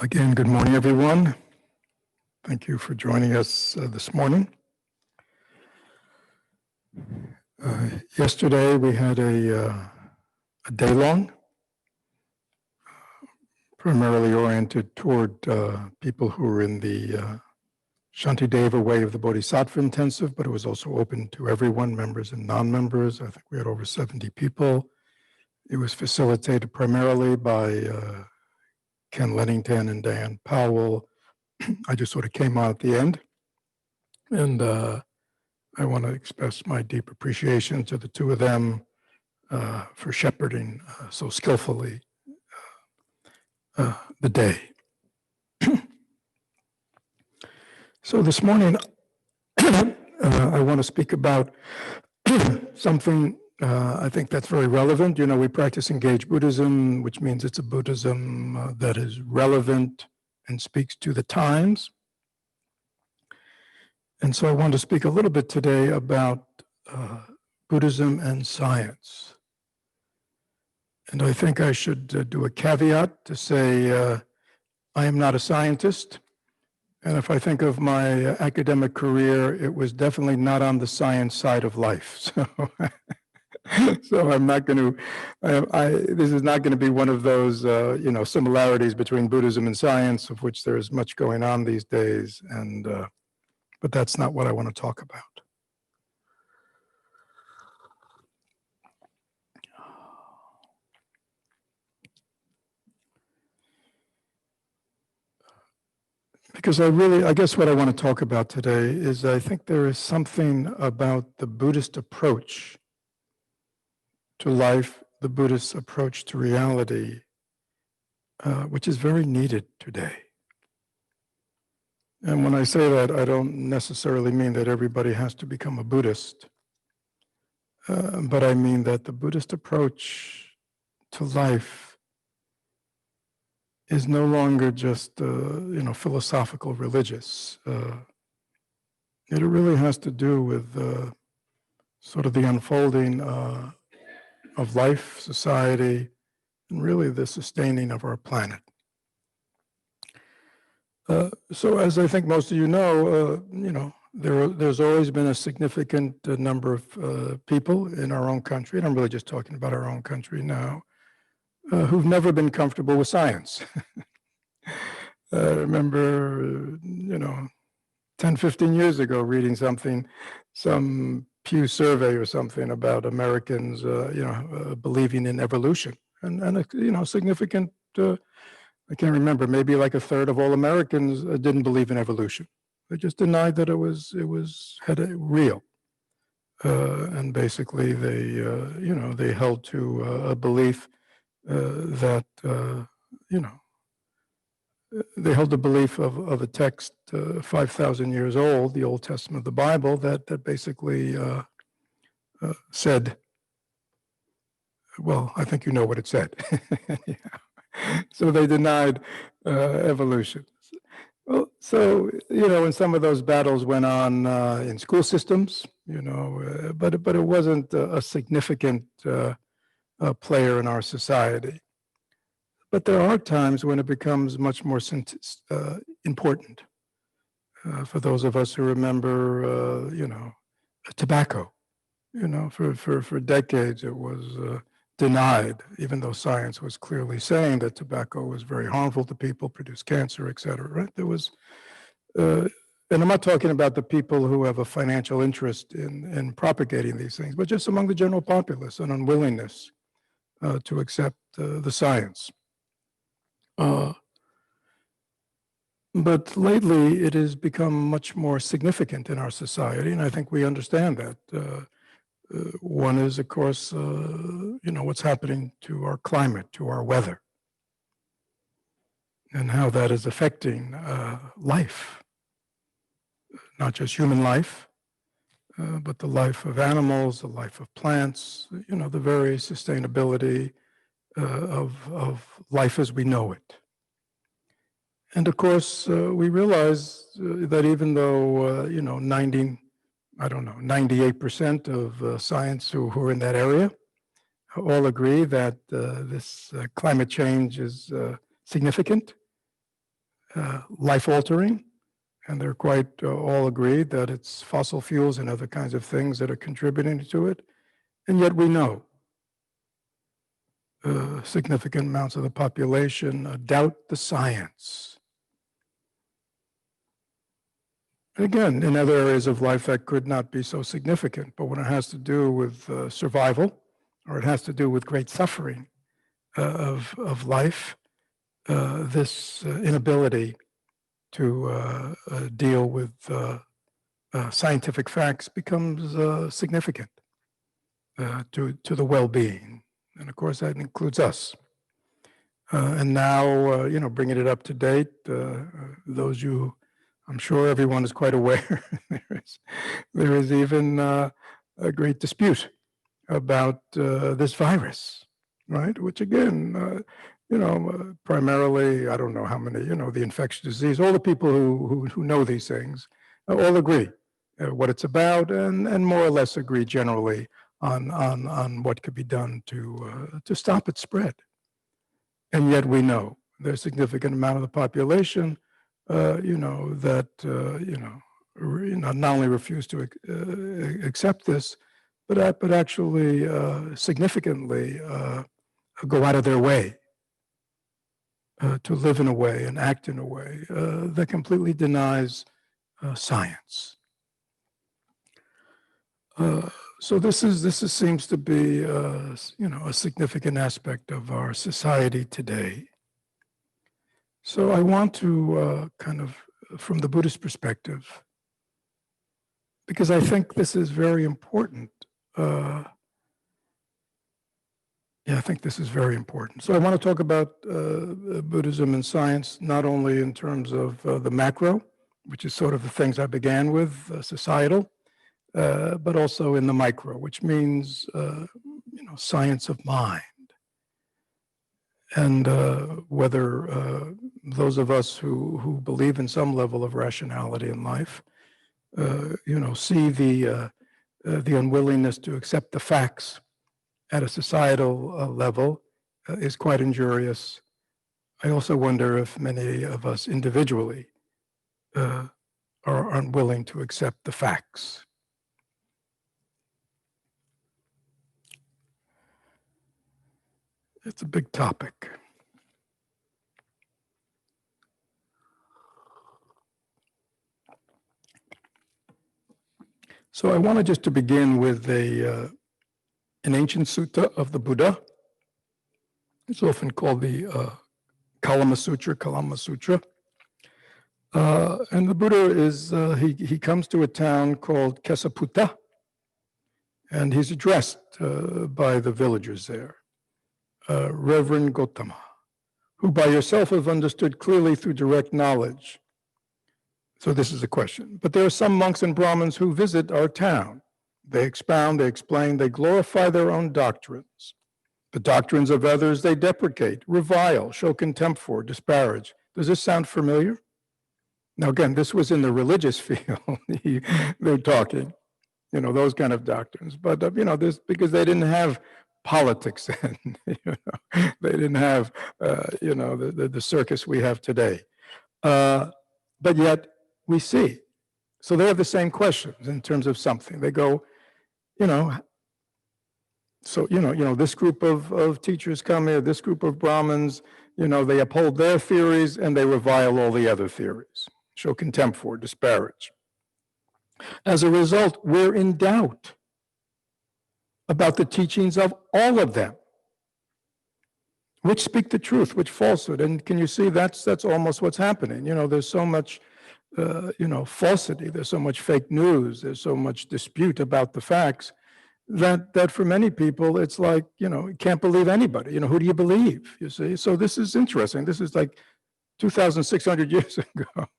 Again, good morning, everyone. Thank you for joining us this morning. Yesterday, we had a day-long, primarily oriented toward people who were in the Shantideva way of the Bodhisattva intensive, but it was also open to everyone, members and non-members. I think we had over 70 people. It was facilitated primarily by Ken Lennington and Diane Powell. I just sort of came on at the end, and I want to express my deep appreciation to the two of them for shepherding so skillfully the day. So this morning, I want to speak about something I think that's very relevant. You know, we practice engaged Buddhism, which means it's a Buddhism that is relevant and speaks to the times. And so I want to speak a little bit today about Buddhism and science. And I think I should do a caveat to say I am not a scientist. And if I think of my academic career, it was definitely not on the science side of life. So I'm not going to, this is not going to be one of those, similarities between Buddhism and science, of which there is much going on these days. And but that's not what I want to talk about. Because I guess what I want to talk about today is I think there is something about the Buddhist approach to life, the Buddhist approach to reality, which is very needed today. And when I say that, I don't necessarily mean that everybody has to become a Buddhist, but I mean that the Buddhist approach to life is no longer just, philosophical, religious. It really has to do with sort of the unfolding of life, society, and really the sustaining of our planet. So as I think most of you know, there's always been a significant number of people in our own country, and I'm really just talking about our own country now, who've never been comfortable with science. I remember, 10, 15 years ago reading some Pew survey or something about Americans, believing in evolution. And a significant, I can't remember, maybe like a third of all Americans didn't believe in evolution. They just denied that it was real. And basically they held to a belief that, they held the belief of a text 5,000 years old, the Old Testament of the Bible, that basically said, well, I think you know what it said. Yeah. So they denied evolution. Well, so, and some of those battles went on in school systems, but it wasn't a significant player in our society. But there are times when it becomes much more important. For those of us who remember, tobacco, for decades it was denied, even though science was clearly saying that tobacco was very harmful to people, produced cancer, et cetera, right? There was, and I'm not talking about the people who have a financial interest in propagating these things, but just among the general populace, an unwillingness to accept the science. But lately, it has become much more significant in our society, and I think we understand that. One is, of course, what's happening to our climate, to our weather, and how that is affecting life, not just human life, but the life of animals, the life of plants, the very sustainability of life as we know it. And of course, we realize that even though, 98% of science who are in that area all agree that this climate change is significant, life-altering, and they're quite all agreed that it's fossil fuels and other kinds of things that are contributing to it. And yet we know significant amounts of the population doubt the science. And again, in other areas of life that could not be so significant, but when it has to do with survival, or it has to do with great suffering of life, this inability to deal with scientific facts becomes significant to the well-being. And of course, that includes us. And now, bringing it up to date, those you, I'm sure everyone is quite aware, there is even a great dispute about this virus, right? Which again, primarily, I don't know how many, the infectious disease, all the people who know these things all agree what it's about, and more or less agree generally on what could be done to stop its spread. And yet we know there's a significant amount of the population, that not only refuse to accept this, but actually significantly go out of their way to live in a way and act in a way that completely denies science. So this seems to be a significant aspect of our society today. So I want to kind of, from the Buddhist perspective, because I think this is very important. I think this is very important. So I want to talk about Buddhism and science, not only in terms of the macro, which is sort of the things I began with, societal, but also in the micro, which means, science of mind. And whether those of us who believe in some level of rationality in life, see the unwillingness to accept the facts at a societal level is quite injurious. I also wonder if many of us individually are unwilling to accept the facts. It's a big topic. So I wanted just to begin with an ancient sutta of the Buddha. It's often called the Kalama Sutra. And the Buddha is, he comes to a town called Kesaputta, and he's addressed by the villagers there. Reverend Gotama, who by yourself have understood clearly through direct knowledge. So this is a question. But there are some monks and Brahmins who visit our town. They expound, they explain, they glorify their own doctrines. The doctrines of others they deprecate, revile, show contempt for, disparage. Does this sound familiar? Now again, this was in the religious field. They're talking, those kind of doctrines. But, this because they didn't have politics then. They didn't have, the circus we have today. But yet we see. So they have the same questions in terms of something. They go, so, this group of teachers come here, this group of Brahmins, they uphold their theories and they revile all the other theories, show contempt for, disparage. As a result, we're in doubt about the teachings of all of them, which speak the truth, which falsehood. And can you see that's almost what's happening? There's so much, falsity, there's so much fake news, there's so much dispute about the facts that for many people, it's like, you can't believe anybody. Who do you believe, you see? So this is interesting. This is like 2,600 years ago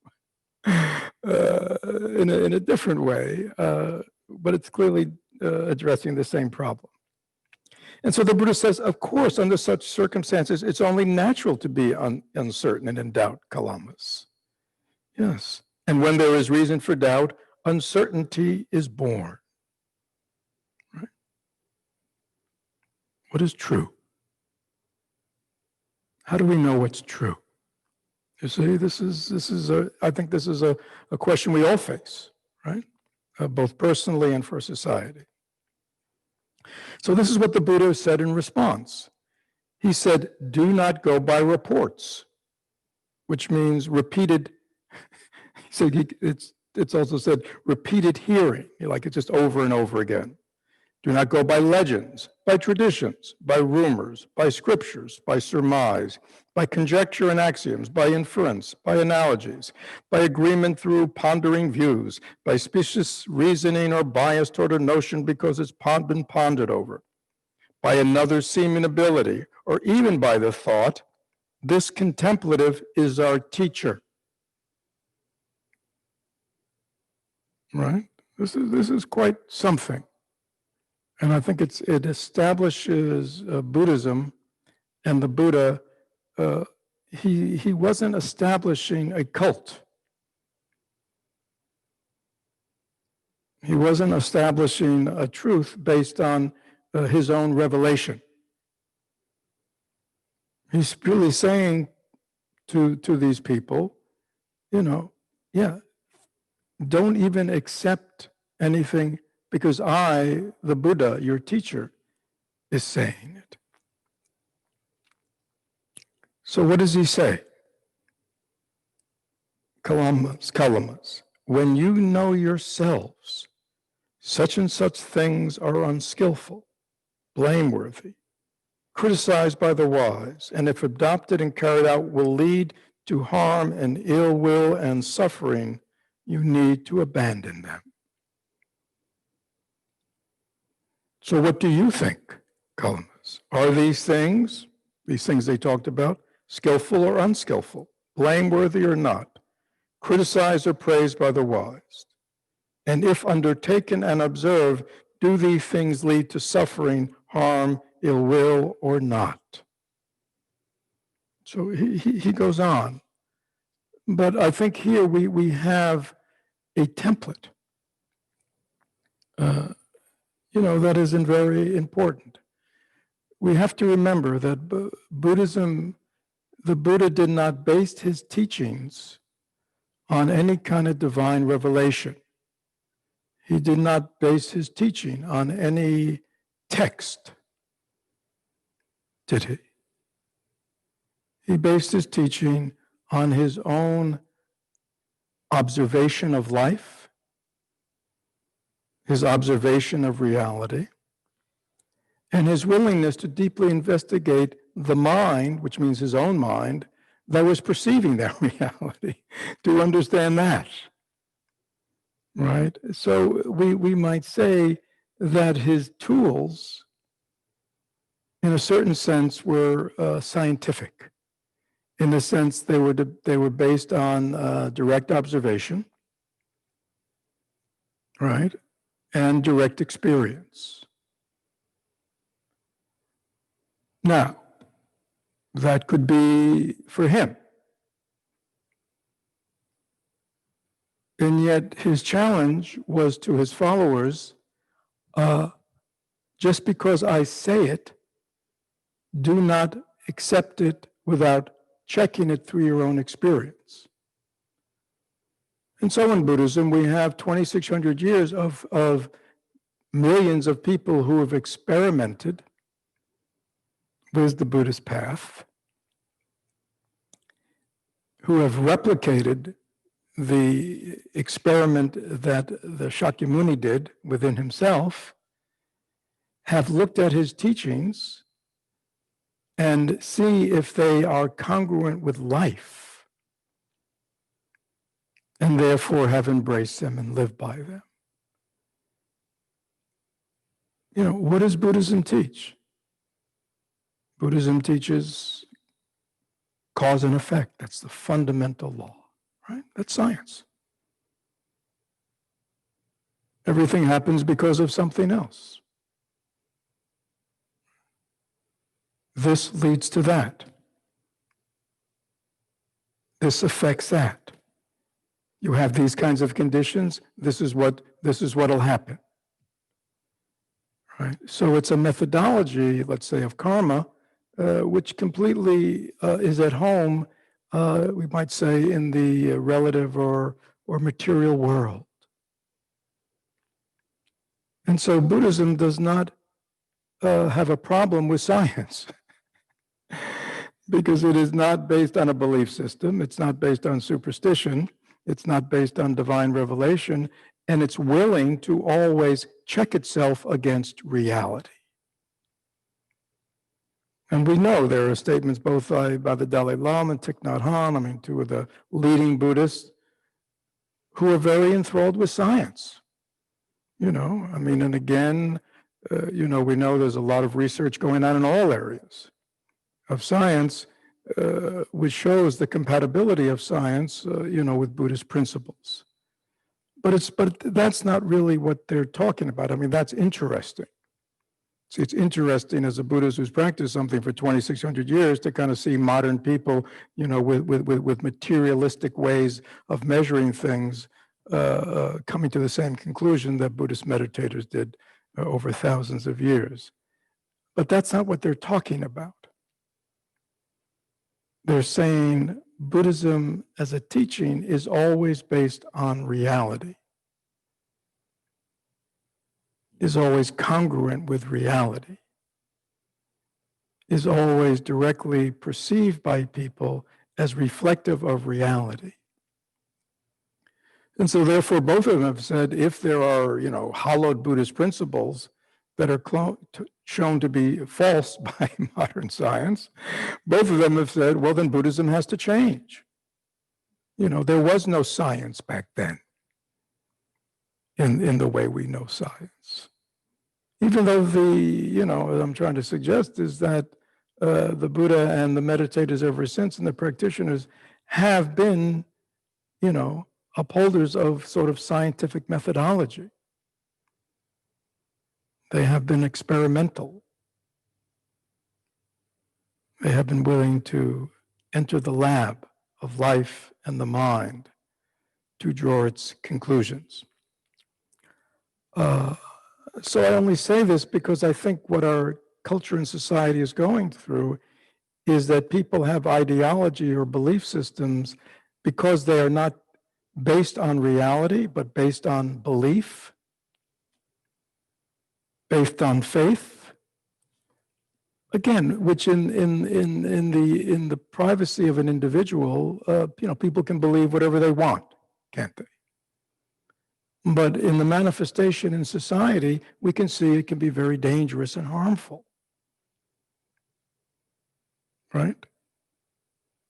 in a different way, but it's clearly addressing the same problem. And so the Buddha says, of course, under such circumstances, it's only natural to be uncertain and in doubt, Kalamas. Yes. And when there is reason for doubt, uncertainty is born. Right? What is true? How do we know what's true? You see, I think this is a question we all face, right? Both personally and for society. So this is what the Buddha said in response. He said, do not go by reports, which means repeated, he said it's also said repeated hearing, like it's just over and over again. Do not go by legends, by traditions, by rumors, by scriptures, by surmise, by conjecture and axioms, by inference, by analogies, by agreement through pondering views, by specious reasoning or bias toward a notion because it's been pondered over, by another's seeming ability, or even by the thought, this contemplative is our teacher. Right? This is quite something. And I think it establishes Buddhism and the Buddha. He wasn't establishing a cult. He wasn't establishing a truth based on his own revelation. He's really saying to these people, don't even accept anything because I, the Buddha, your teacher, is saying it. So what does he say? Kalamas, when you know yourselves, such and such things are unskillful, blameworthy, criticized by the wise, and if adopted and carried out will lead to harm and ill will and suffering, you need to abandon them. So what do you think, Kalamas? Are these things they talked about, skillful or unskillful, blameworthy or not, criticized or praised by the wise? And if undertaken and observed, do these things lead to suffering, harm, ill will, or not? So he goes on. But I think here we have a template, that isn't very important. We have to remember that Buddhism, the Buddha did not base his teachings on any kind of divine revelation. He did not base his teaching on any text, did he? He based his teaching on his own observation of life, his observation of reality, and his willingness to deeply investigate the mind, which means his own mind, that was perceiving that reality, to understand that. Right? So we might say that his tools, in a certain sense, were scientific. In the sense they were based on direct observation, right, and direct experience. Now, that could be for him. And yet his challenge was to his followers, just because I say it, do not accept it without checking it through your own experience. And so in Buddhism, we have 2,600 years of millions of people who have experimented with the Buddhist path, who have replicated the experiment that the Shakyamuni did within himself, have looked at his teachings and see if they are congruent with life, and therefore have embraced them and lived by them. What does Buddhism teach? Buddhism teaches cause and effect. That's the fundamental law, right? That's science. Everything happens because of something else. This leads to that. This affects that. You have these kinds of conditions, this is what'll happen. Right? So it's a methodology, let's say, of karma, which completely is at home we might say, in the relative or material world. And so Buddhism does not have a problem with science because it is not based on a belief system. It's not based on superstition. It's not based on divine revelation. And it's willing to always check itself against reality. And we know there are statements both by the Dalai Lama and Thich Nhat Hanh, I mean, two of the leading Buddhists, who are very enthralled with science. You know, I mean, and again, you know, we know there's a lot of research going on in all areas of science, which shows the compatibility of science, you know, with Buddhist principles. But that's not really what they're talking about. I mean, that's interesting. See, it's interesting as a Buddhist who's practiced something for 2,600 years to kind of see modern people, you know, with materialistic ways of measuring things, coming to the same conclusion that Buddhist meditators did over thousands of years. But that's not what they're talking about. They're saying Buddhism as a teaching is always based on reality, is always congruent with reality, is always directly perceived by people as reflective of reality. And so therefore, both of them have said, if there are, you know, hallowed Buddhist principles that are shown to be false by modern science, both of them have said, well, then Buddhism has to change. You know, there was no science back then in the way we know science. Even though you know, what I'm trying to suggest is that the Buddha and the meditators ever since and the practitioners have been, you know, upholders of sort of scientific methodology. They have been experimental. They have been willing to enter the lab of life and the mind to draw its conclusions. So I only say this because I think what our culture and society is going through is that people have ideology or belief systems because they are not based on reality, but based on belief, based on faith. Again, which in the privacy of an individual, you know, people can believe whatever they want, can't they? But in the manifestation in society, we can see it can be very dangerous and harmful, right?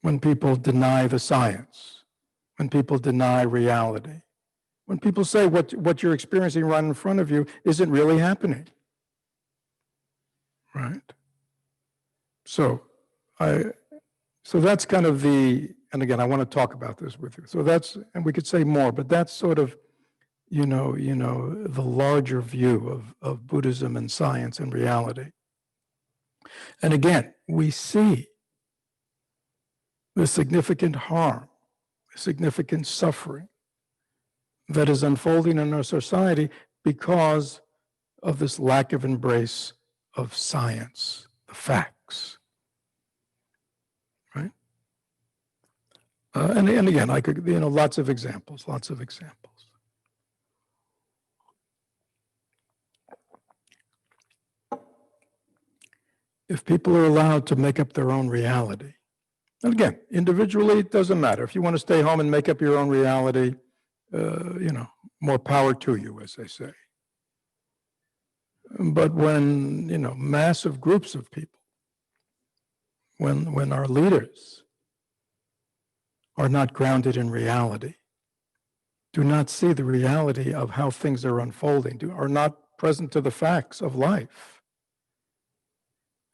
When people deny the science, when people deny reality, when people say what you're experiencing right in front of you isn't really happening, right? So that's kind of and again, I want to talk about this with you. So that's, and we could say more, but that's sort of, you know, the larger view of Buddhism and science and reality. And again, we see the significant harm, the significant suffering that is unfolding in our society because of this lack of embrace of science, the facts, right? And again, I could, you know, lots of examples. If people are allowed to make up their own reality, and again, individually, it doesn't matter. If you want to stay home and make up your own reality, you know, more power to you, as they say. But when, you know, massive groups of people, when our leaders are not grounded in reality, do not see the reality of how things are unfolding, are not present to the facts of life,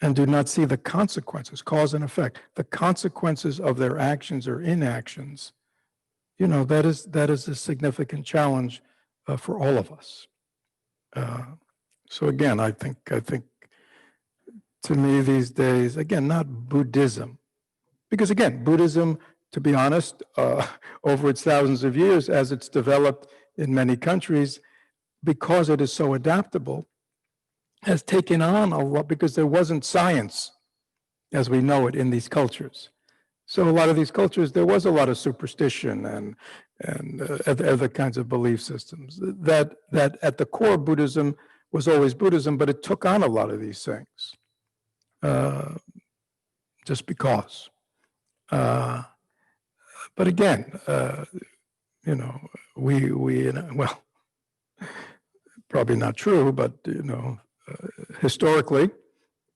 and do not see the consequences, cause and effect, the consequences of their actions or inactions, you know, that is a significant challenge for all of us. So again, I think to me these days, again, not Buddhism, because again, Buddhism, to be honest, over its thousands of years, as it's developed in many countries, because it is so adaptable, has taken on a lot, because there wasn't science as we know it in these cultures. So a lot of these cultures, there was a lot of superstition and other kinds of belief systems. That at the core, Buddhism was always Buddhism, but it took on a lot of these things, just because. But again, we well, probably not true, but historically,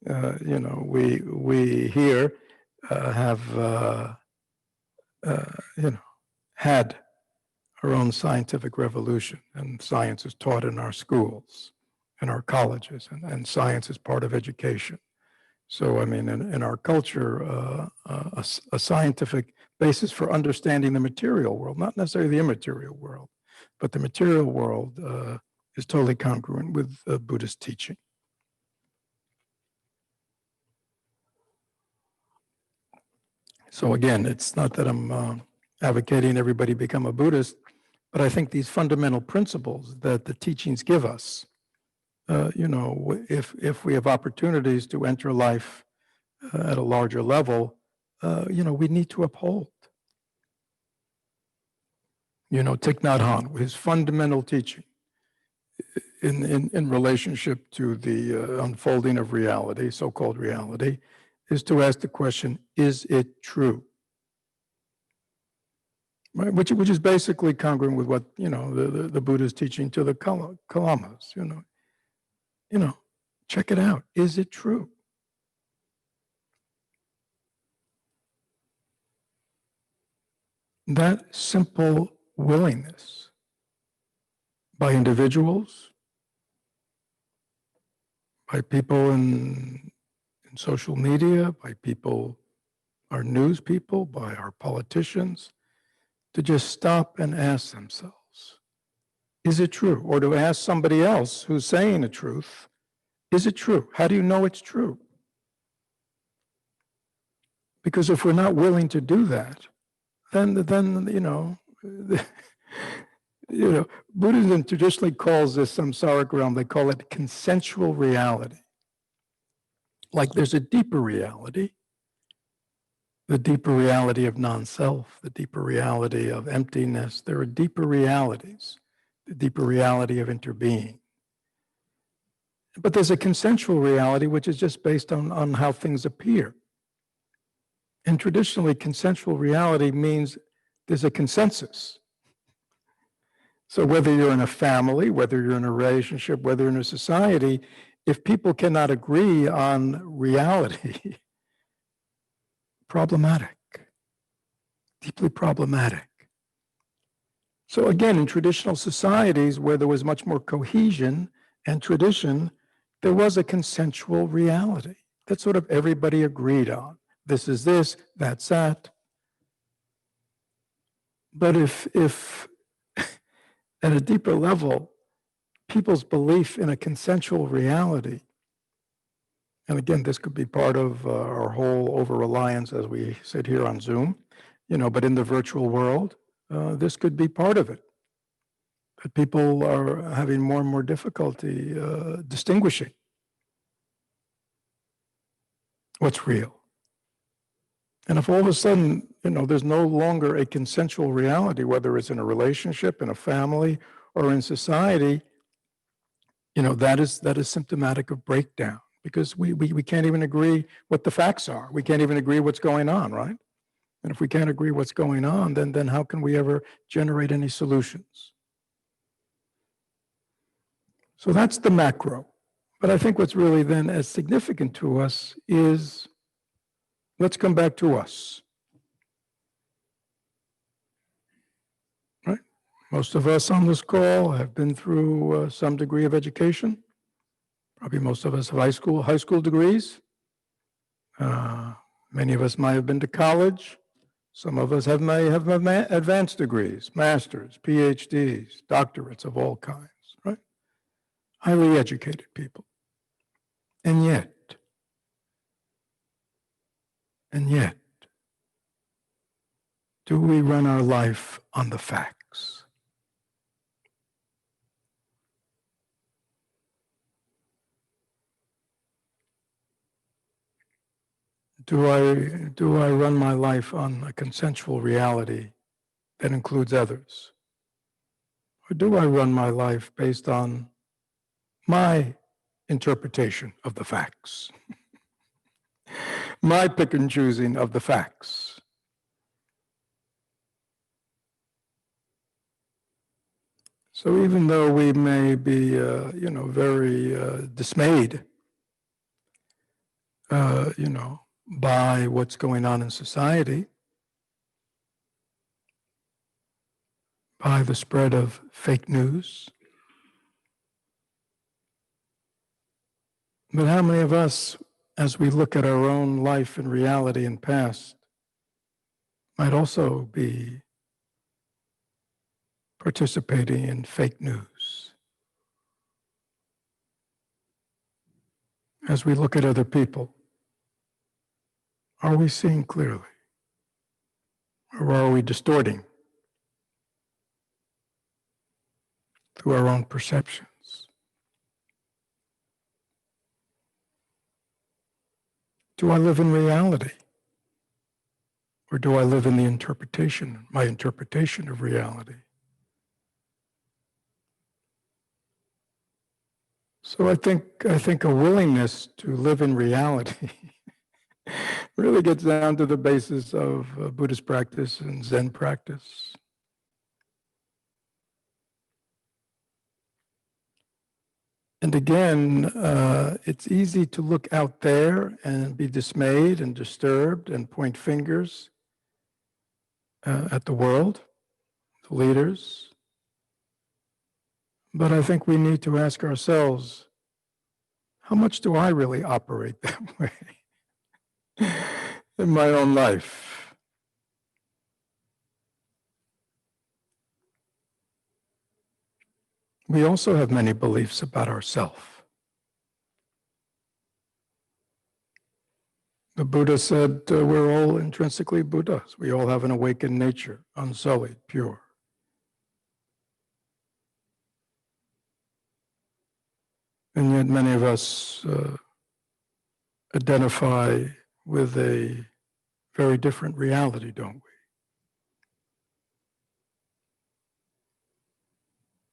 we here have had our own scientific revolution, and science is taught in our schools, in our colleges, and science is part of education. So, I mean, in our culture, a scientific basis for understanding the material world, not necessarily the immaterial world, but the material world is totally congruent with Buddhist teaching. So again, it's not that I'm advocating everybody become a Buddhist, but I think these fundamental principles that the teachings give us, if we have opportunities to enter life at a larger level, we need to uphold. Thich Nhat Hanh, his fundamental teaching in relationship to the unfolding of reality, so-called reality, is to ask the question, is it true? Right? Which is basically congruent with what, the Buddha is teaching to the Kalamas, check it out. Is it true? That simple willingness by individuals, by people in social media, by people, our news people, by our politicians, to just stop and ask themselves, is it true? Or to ask somebody else who's saying the truth, is it true? How do you know it's true? Because if we're not willing to do that, then Buddhism traditionally calls this samsaric realm, they call it consensual reality. Like there's a deeper reality, the deeper reality of non-self, the deeper reality of emptiness. There are deeper realities, the deeper reality of interbeing. But there's a consensual reality, which is just based on how things appear. And traditionally, consensual reality means there's a consensus. So whether you're in a family, whether you're in a relationship, whether you're in a society, if people cannot agree on reality, problematic, deeply problematic. So again, in traditional societies where there was much more cohesion and tradition, there was a consensual reality that sort of everybody agreed on. This is this, that's that. But if at a deeper level, people's belief in a consensual reality, and again, this could be part of our whole over-reliance as we sit here on Zoom, but in the virtual world, this could be part of it. But people are having more and more difficulty distinguishing what's real. And if all of a sudden, there's no longer a consensual reality, whether it's in a relationship, in a family, or in society, that is symptomatic of breakdown, because we can't even agree what the facts are. We can't even agree what's going on, right? And if we can't agree what's going on, then how can we ever generate any solutions? So that's the macro. But I think what's really then as significant to us is, let's come back to us. Right? Most of us on this call have been through some degree of education. Probably most of us have high school degrees. Many of us might have been to college. Some of us may have advanced degrees, masters, PhDs, doctorates of all kinds, right? Highly educated people. And yet, do we run our life on the facts? Do I run my life on a consensual reality that includes others? Or do I run my life based on my interpretation of the facts, my pick and choosing of the facts? So even though we may be, very dismayed, by what's going on in society, by the spread of fake news, but how many of us, as we look at our own life and reality and past, might also be participating in fake news? As we look at other people, are we seeing clearly? Or are we distorting through our own perceptions? Do I live in reality? Or do I live in the interpretation, my interpretation of reality? So I think a willingness to live in reality really gets down to the basis of Buddhist practice and Zen practice. And again, it's easy to look out there and be dismayed and disturbed and point fingers at the world, the leaders. But I think we need to ask ourselves, how much do I really operate that way in my own life? We also have many beliefs about ourselves. The Buddha said we're all intrinsically Buddhas. We all have an awakened nature, unsullied, pure. And yet many of us identify with a very different reality, don't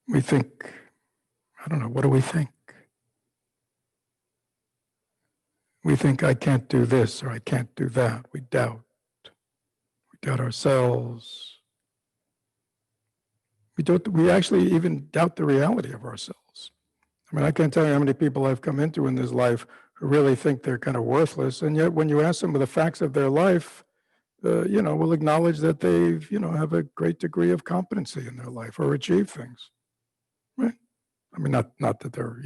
we? We think, I don't know, what do we think? We think I can't do this or I can't do that. We doubt. We doubt ourselves. We actually even doubt the reality of ourselves. I mean, I can't tell you how many people I've come into in this life who really think they're kind of worthless, and yet when you ask them the facts of their life, will acknowledge that they've, have a great degree of competency in their life or achieve things, right? I mean, not that they're,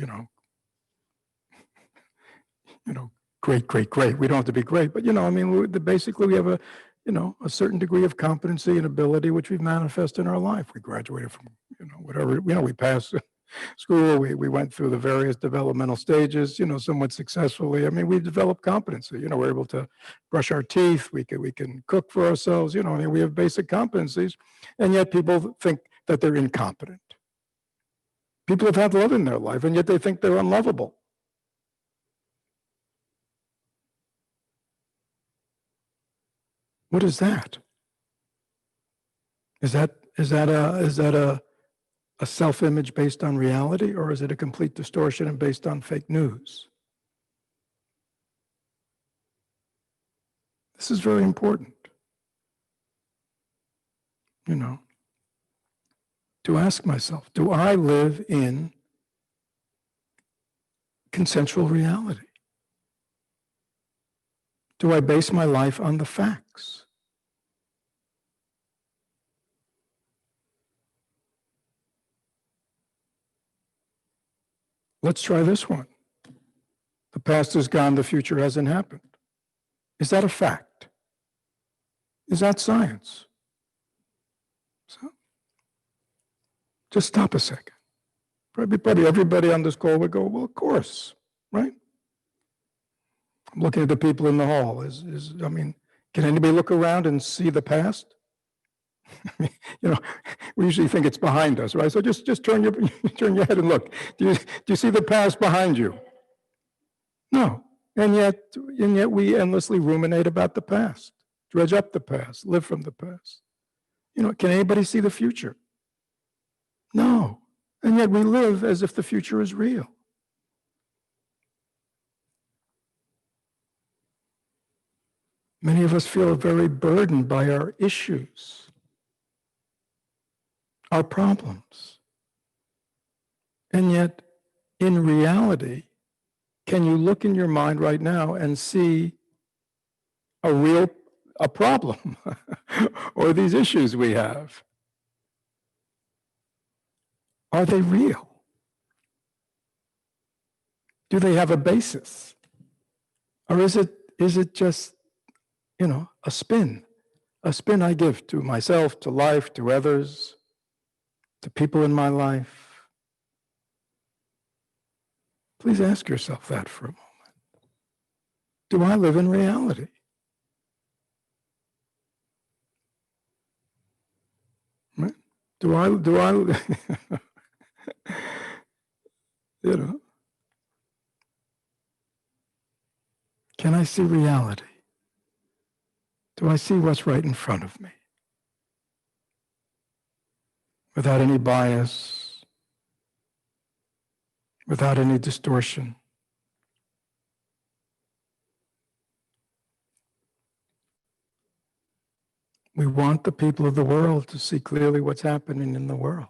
great. We don't have to be great, but basically we have a certain degree of competency and ability which we've manifested in our life. We graduated from, whatever, we passed school, we went through the various developmental stages, somewhat successfully. I mean, we developed competency, we're able to brush our teeth, we can cook for ourselves, we have basic competencies, and yet people think that they're incompetent. People have had love in their life, and yet they think they're unlovable. What is that? Is that a self-image based on reality, or is it a complete distortion and based on fake news? This is very important, to ask myself, do I live in consensual reality? Do I base my life on the facts? Let's try this one. The past is gone, the future hasn't happened. Is that a fact? Is that science? So, just stop a second. Probably everybody on this call would go, well, of course, right? I'm looking at the people in the hall. Can anybody look around and see the past? We usually think it's behind us, right? So just turn your head and look. Do you see the past behind you? No. And yet we endlessly ruminate about the past, dredge up the past, live from the past. Can anybody see the future? No. And yet we live as if the future is real. Many of us feel very burdened by our issues, our problems. And yet, in reality, can you look in your mind right now and see a problem or these issues we have? Are they real? Do they have a basis? Or is it just, a spin I give to myself, to life, to others, to people in my life? Please ask yourself that for a moment. Do I live in reality? Right? Do I, can I see reality? Do I see what's right in front of me? Without any bias, without any distortion. We want the people of the world to see clearly what's happening in the world,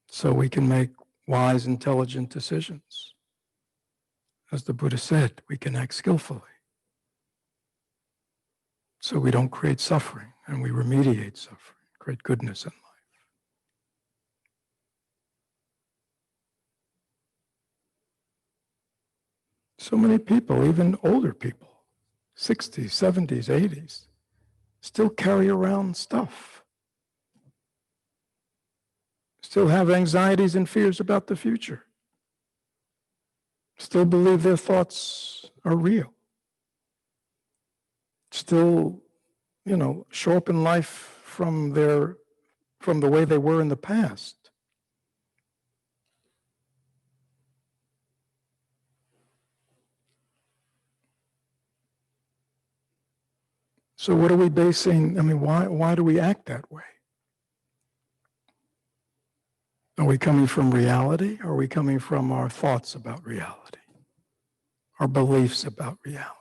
so we can make wise, intelligent decisions. As the Buddha said, we can act skillfully, so we don't create suffering and we remediate suffering, create goodness in life. So many people, even older people, 60s, 70s, 80s, still carry around stuff. Still have anxieties and fears about the future. Still believe their thoughts are real. Still, show up in life from the way they were in the past. So what are we basing, why do we act that way? Are we coming from reality? Or are we coming from our thoughts about reality? Our beliefs about reality?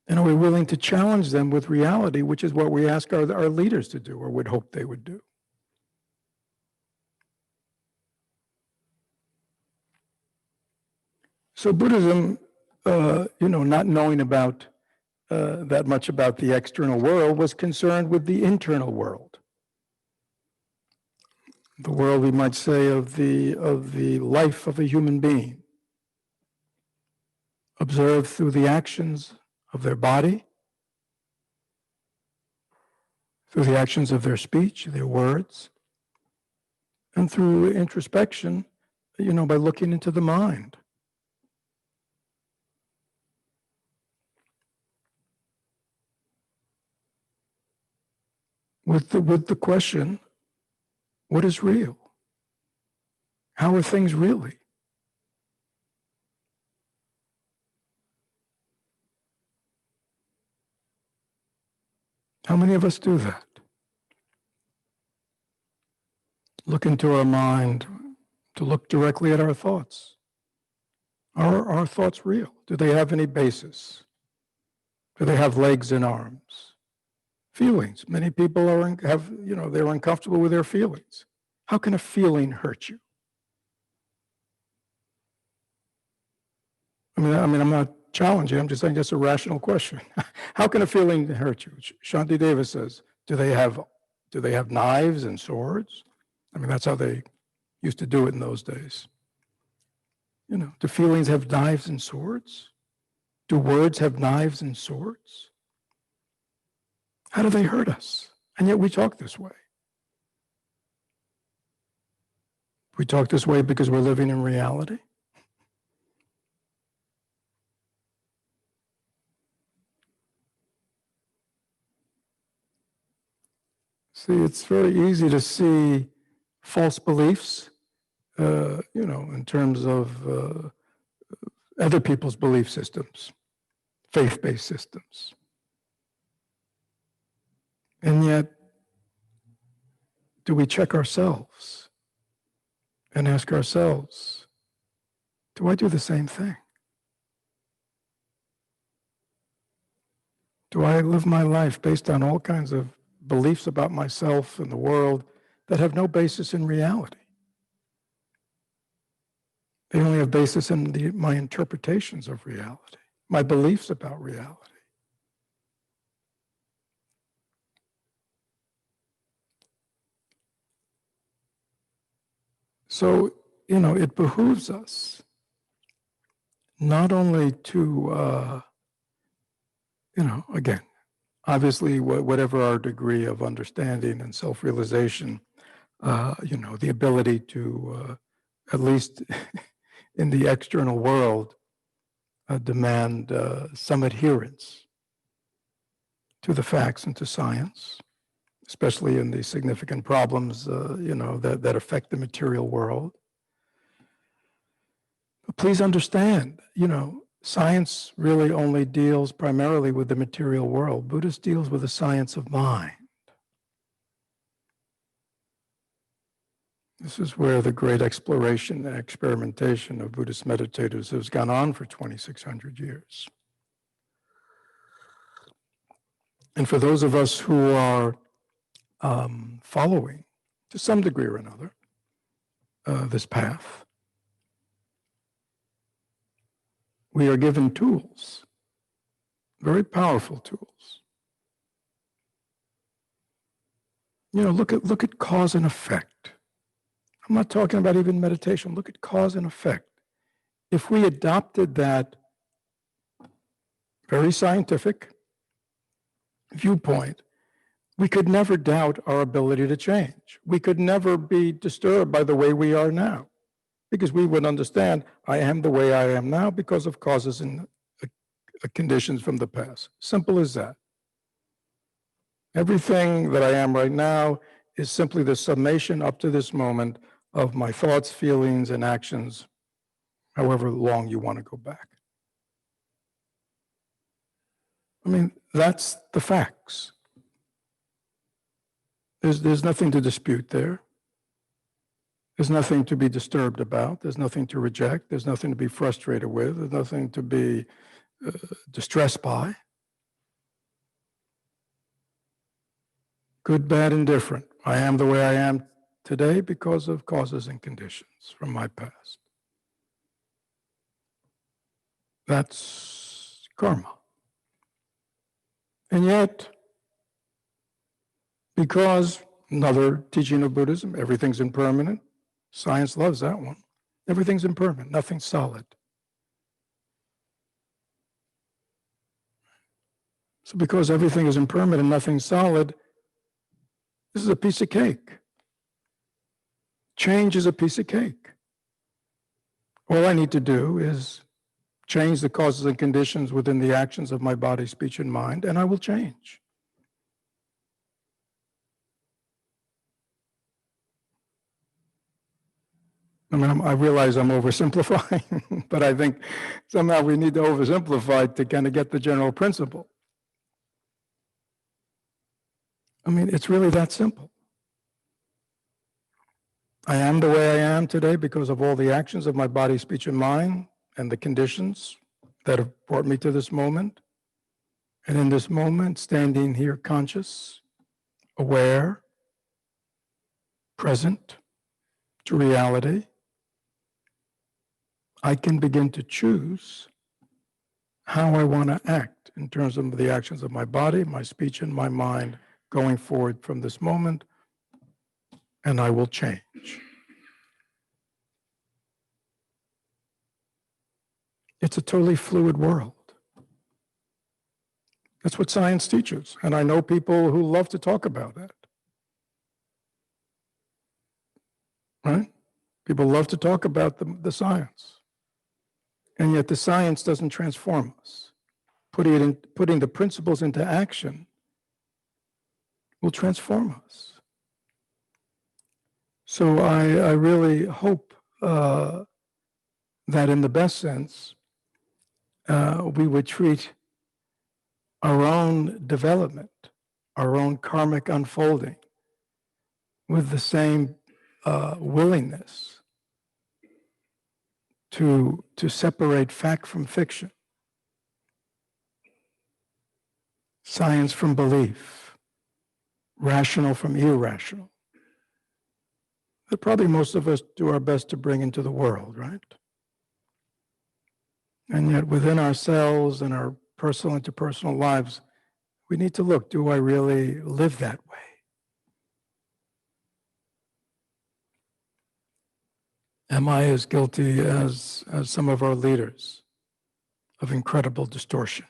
And are we willing to challenge them with reality, which is what we ask our leaders to do, or would hope they would do? So Buddhism, not knowing about that much about the external world, was concerned with the internal world. The world, we might say, of the life of a human being, observed through the actions of their body, through the actions of their speech, their words, and through introspection, by looking into the mind. With the question, what is real? How are things really? How many of us do that? Look into our mind, to look directly at our thoughts. Are our thoughts real? Do they have any basis? Do they have legs and arms? Feelings. Many people they're uncomfortable with their feelings. How can a feeling hurt you? I'm not challenging, I'm just saying that's a rational question. How can a feeling hurt you? Shantideva says, do they have knives and swords? That's how they used to do it in those days. Do feelings have knives and swords? Do words have knives and swords? How do they hurt us? And yet we talk this way. We talk this way because we're living in reality. See, it's very easy to see false beliefs, in terms of other people's belief systems, faith-based systems. And yet, do we check ourselves and ask ourselves, do I do the same thing? Do I live my life based on all kinds of beliefs about myself and the world that have no basis in reality? They only have basis in my interpretations of reality, my beliefs about reality. So, it behooves us not only to, again, obviously, whatever our degree of understanding and self-realization, the ability to, at least in the external world, demand some adherence to the facts and to science, especially in the significant problems, that affect the material world. But please understand, science really only deals primarily with the material world. Buddhist deals with the science of mind. This is where the great exploration and experimentation of Buddhist meditators has gone on for 2,600 years. And for those of us who are following, to some degree or another, this path, we are given tools, very powerful tools. Look at cause and effect. I'm not talking about even meditation. Look at cause and effect. If we adopted that very scientific viewpoint, we could never doubt our ability to change. We could never be disturbed by the way we are now, because we would understand I am the way I am now because of causes and conditions from the past. Simple as that. Everything that I am right now is simply the summation up to this moment of my thoughts, feelings, and actions, however long you want to go back. I mean, that's the facts. There's nothing to dispute there. There's nothing to be disturbed about. There's nothing to reject. There's nothing to be frustrated with. There's nothing to be distressed by. Good, bad, and different. I am the way I am today because of causes and conditions from my past. That's karma. And yet, because another teaching of Buddhism, everything's impermanent, science loves that one. Everything's impermanent, nothing's solid. So because everything is impermanent, nothing's solid, this is a piece of cake. Change is a piece of cake. All I need to do is change the causes and conditions within the actions of my body, speech, and mind, and I will change. I mean, I realize I'm oversimplifying, but I think somehow we need to oversimplify to kind of get the general principle. I mean, it's really that simple. I am the way I am today because of all the actions of my body, speech, and mind, and the conditions that have brought me to this moment. And in this moment, standing here conscious, aware, present to reality, I can begin to choose how I want to act in terms of the actions of my body, my speech, and my mind going forward from this moment, and I will change. It's a totally fluid world. That's what science teaches, and I know people who love to talk about that. Right? People love to talk about the science. And yet the science doesn't transform us. Putting the principles into action will transform us. So I really hope that in the best sense, we would treat our own development, our own karmic unfolding with the same willingness to separate fact from fiction, science from belief, rational from irrational. That probably most of us do our best to bring into the world, right? And yet within ourselves and our personal interpersonal lives, we need to look, do I really live that way? Am I as guilty as some of our leaders of incredible distortion,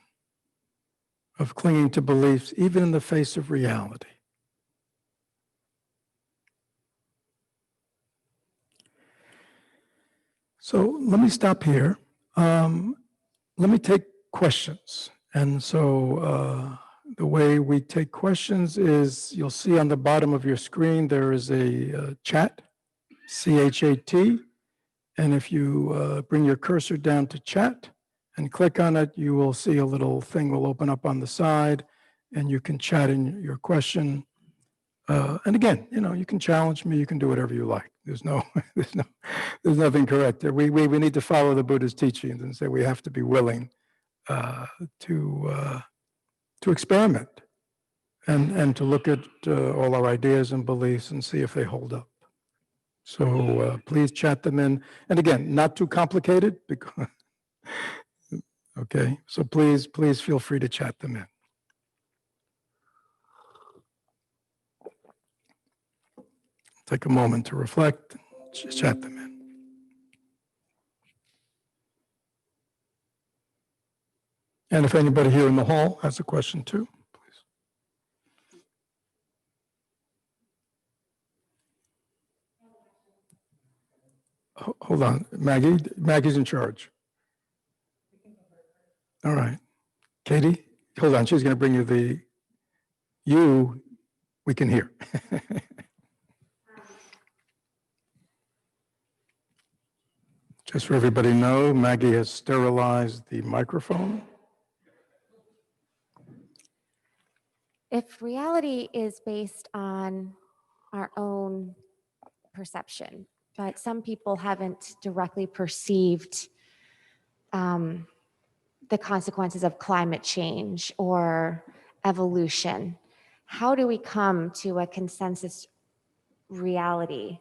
of clinging to beliefs even in the face of reality? So let me stop here. Let me take questions. And so the way we take questions is you'll see on the bottom of your screen there is a chat, C-H-A-T. And if you bring your cursor down to chat and click on it, you will see a little thing will open up on the side and you can chat in your question. And again, you can challenge me, you can do whatever you like. There's nothing correct there. We need to follow the Buddha's teachings and say we have to be willing to experiment and to look at all our ideas and beliefs and see if they hold up. So please chat them in. And again, not too complicated, because, okay? So please feel free to chat them in. Take a moment to reflect, chat them in. And if anybody here in the hall has a question too, please. Hold on, Maggie. Maggie's in charge. All right. Katie, hold on. She's going to bring you we can hear. Just for everybody to know, Maggie has sterilized the microphone. If reality is based on our own perception, but some people haven't directly perceived the consequences of climate change or evolution, how do we come to a consensus reality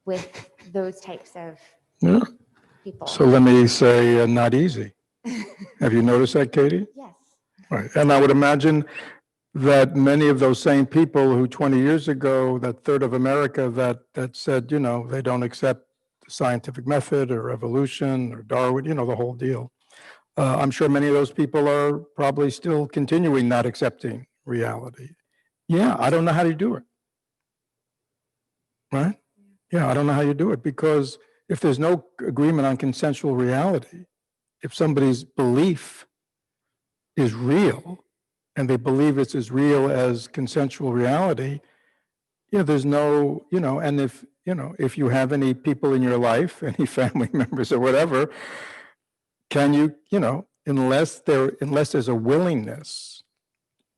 with those types of people? So let me say, not easy. Have you noticed that, Katie? Yes. Right. And I would imagine that many of those same people who 20 years ago, that third of America that said, they don't accept the scientific method or evolution or Darwin, the whole deal. I'm sure many of those people are probably still continuing not accepting reality. Yeah, I don't know how to do it. Right? Yeah, I don't know how you do it, because if there's no agreement on consensual reality, if somebody's belief is real and they believe it's as real as consensual reality, there's no, and if you have any people in your life, any family members or whatever, can you, unless there's a willingness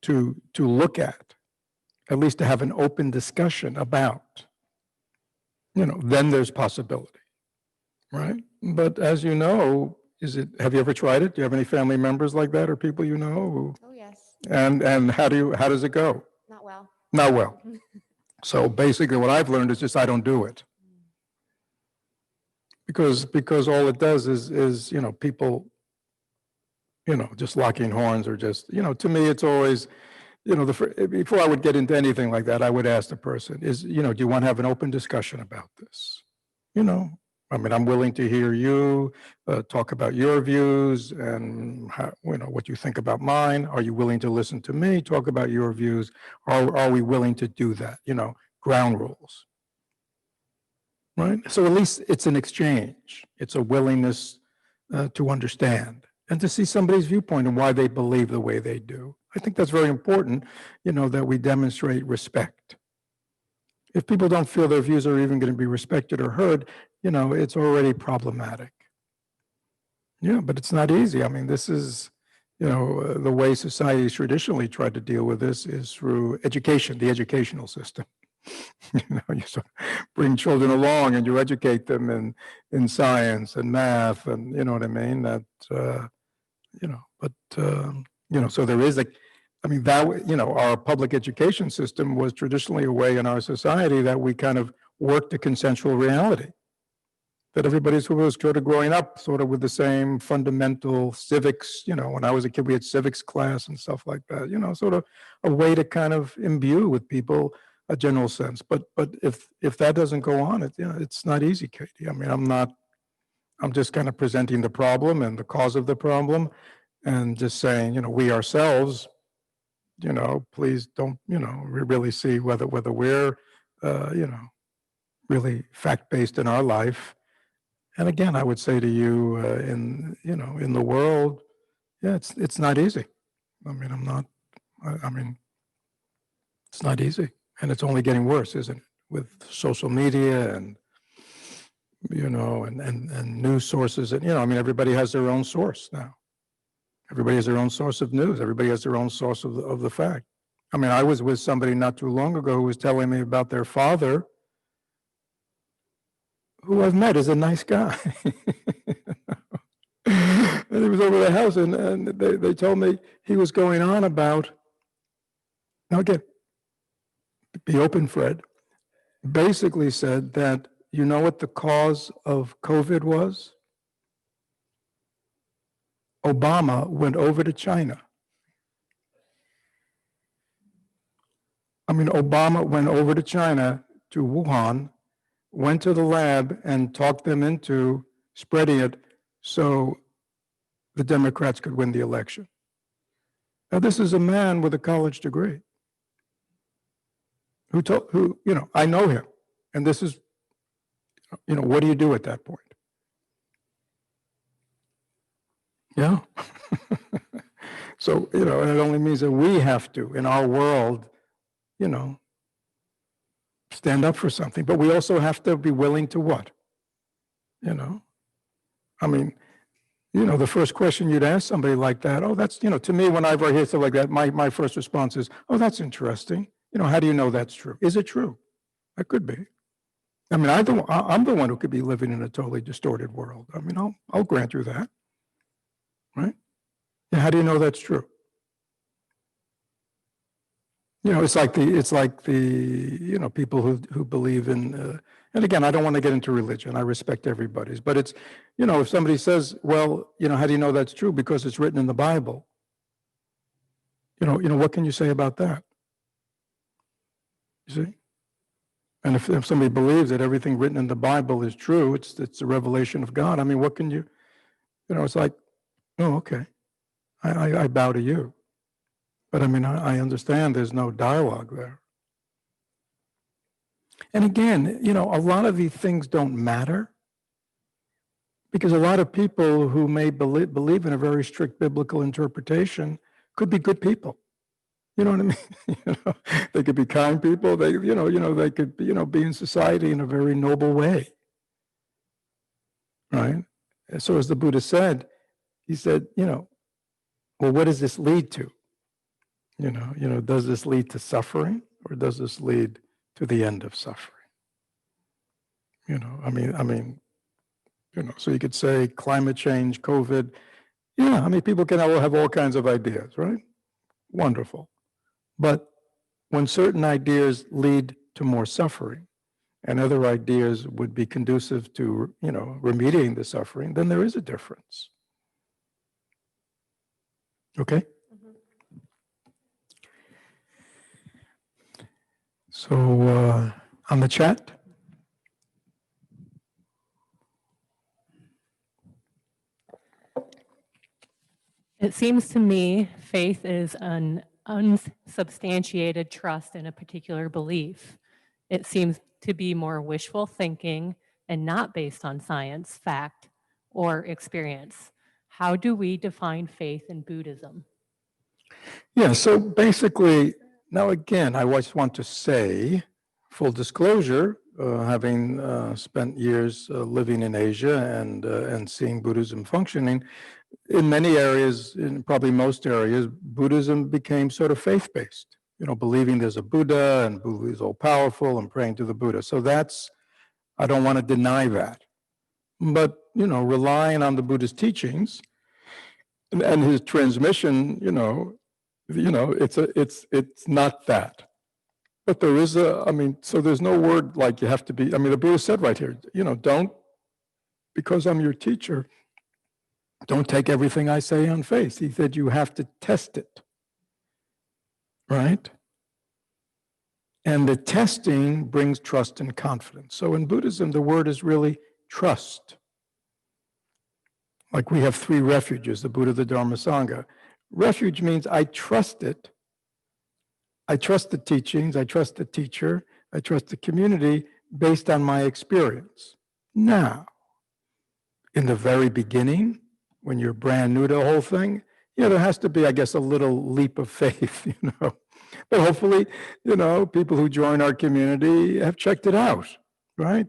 to look at least to have an open discussion about, then there's possibility, right? But as you know, have you ever tried it? Do you have any family members like that or people you know? Oh, yes. And how does it go? Not well. Not well. So basically what I've learned is just I don't do it. Because all it does is people, just locking horns or just, to me it's always, before I would get into anything like that, I would ask the person, do you want to have an open discussion about this? I'm willing to hear you talk about your views and how, what you think about mine. Are you willing to listen to me, talk about your views? Are we willing to do that? Ground rules, right? So at least it's an exchange. It's a willingness to understand and to see somebody's viewpoint and why they believe the way they do. I think that's very important, that we demonstrate respect. If people don't feel their views are even going to be respected or heard, it's already problematic. Yeah, but it's not easy. I mean, this is, the way societies traditionally tried to deal with this is through education, the educational system. You sort of bring children along and you educate them in science and math, and you know what I mean. So there is our public education system was traditionally a way in our society that we kind of worked to consensual reality. That everybody was sort of growing up sort of with the same fundamental civics. When I was a kid, we had civics class and stuff like that, sort of a way to kind of imbue with people a general sense. But if that doesn't go on, it's not easy, Katie. I mean, I'm just kind of presenting the problem and the cause of the problem and just saying, we ourselves, please don't, really see whether we're, really fact-based in our life. And again, I would say to you, in the world, yeah, it's not easy. I mean, it's not easy, and it's only getting worse, isn't it? With social media and and news sources, and everybody has their own source now. Everybody has their own source of news. Everybody has their own source of the fact. I mean, I was with somebody not too long ago who was telling me about their father, who I've met is a nice guy. And he was over the house, and they told me he was going on about, now again, be open, Fred, basically said that, you know what the cause of COVID was? Obama went over to China. I mean, Obama went over to China, to Wuhan, went to the lab and talked them into spreading it so the Democrats could win the election. Now, this is a man with a college degree who, I know him. And this is, what do you do at that point? Yeah. So, and it only means that we have to, in our world, stand up for something. But we also have to be willing to what? I mean, the first question you'd ask somebody like that, oh, that's, to me, when I hear stuff like that, my first response is, oh, that's interesting. How do you know that's true? Is it true? That could be. I mean, I'm the one who could be living in a totally distorted world. I mean, I'll grant you that, right? And how do you know that's true? It's like the people who believe in, and again, I don't want to get into religion. I respect everybody's, but it's, if somebody says, well, how do you know that's true? Because it's written in the Bible. What can you say about that? You see? And if somebody believes that everything written in the Bible is true, it's a revelation of God. I mean, what can you, it's like, oh, okay, I bow to you. But I mean, I understand there's no dialogue there. And again, a lot of these things don't matter because a lot of people who may believe in a very strict biblical interpretation could be good people. You know what I mean? They could be kind people. They, they could, be in society in a very noble way, right? And so, as the Buddha said, he said, well, what does this lead to? Does this lead to suffering, or does this lead to the end of suffering? So you could say climate change, COVID. Yeah, I mean, people can have all kinds of ideas, right? Wonderful. But when certain ideas lead to more suffering and other ideas would be conducive to, remediating the suffering, then there is a difference. Okay? Mm-hmm. So on the chat? It seems to me faith is an unsubstantiated trust in a particular belief. It seems to be more wishful thinking and not based on science, fact, or experience. How do we define faith in Buddhism? Yeah, so basically, now again, I just want to say, full disclosure, having spent years living in Asia and seeing Buddhism functioning, in many areas, in probably most areas, Buddhism became sort of faith-based, believing there's a Buddha and Buddha is all powerful and praying to the Buddha. So that's, I don't want to deny that. But, relying on the Buddha's teachings and his transmission, it's not that. But there is so there's no word like you have to be, the Buddha said right here, don't, because I'm your teacher, don't take everything I say on faith. He said you have to test it, right? And the testing brings trust and confidence. So in Buddhism, the word is really trust. Like we have 3 refuges, the Buddha, the Dharma, Sangha. Refuge means I trust it. I trust the teachings, I trust the teacher, I trust the community based on my experience. Now, in the very beginning, when you're brand new to the whole thing, there has to be, I guess, a little leap of faith, But hopefully, people who join our community have checked it out, right?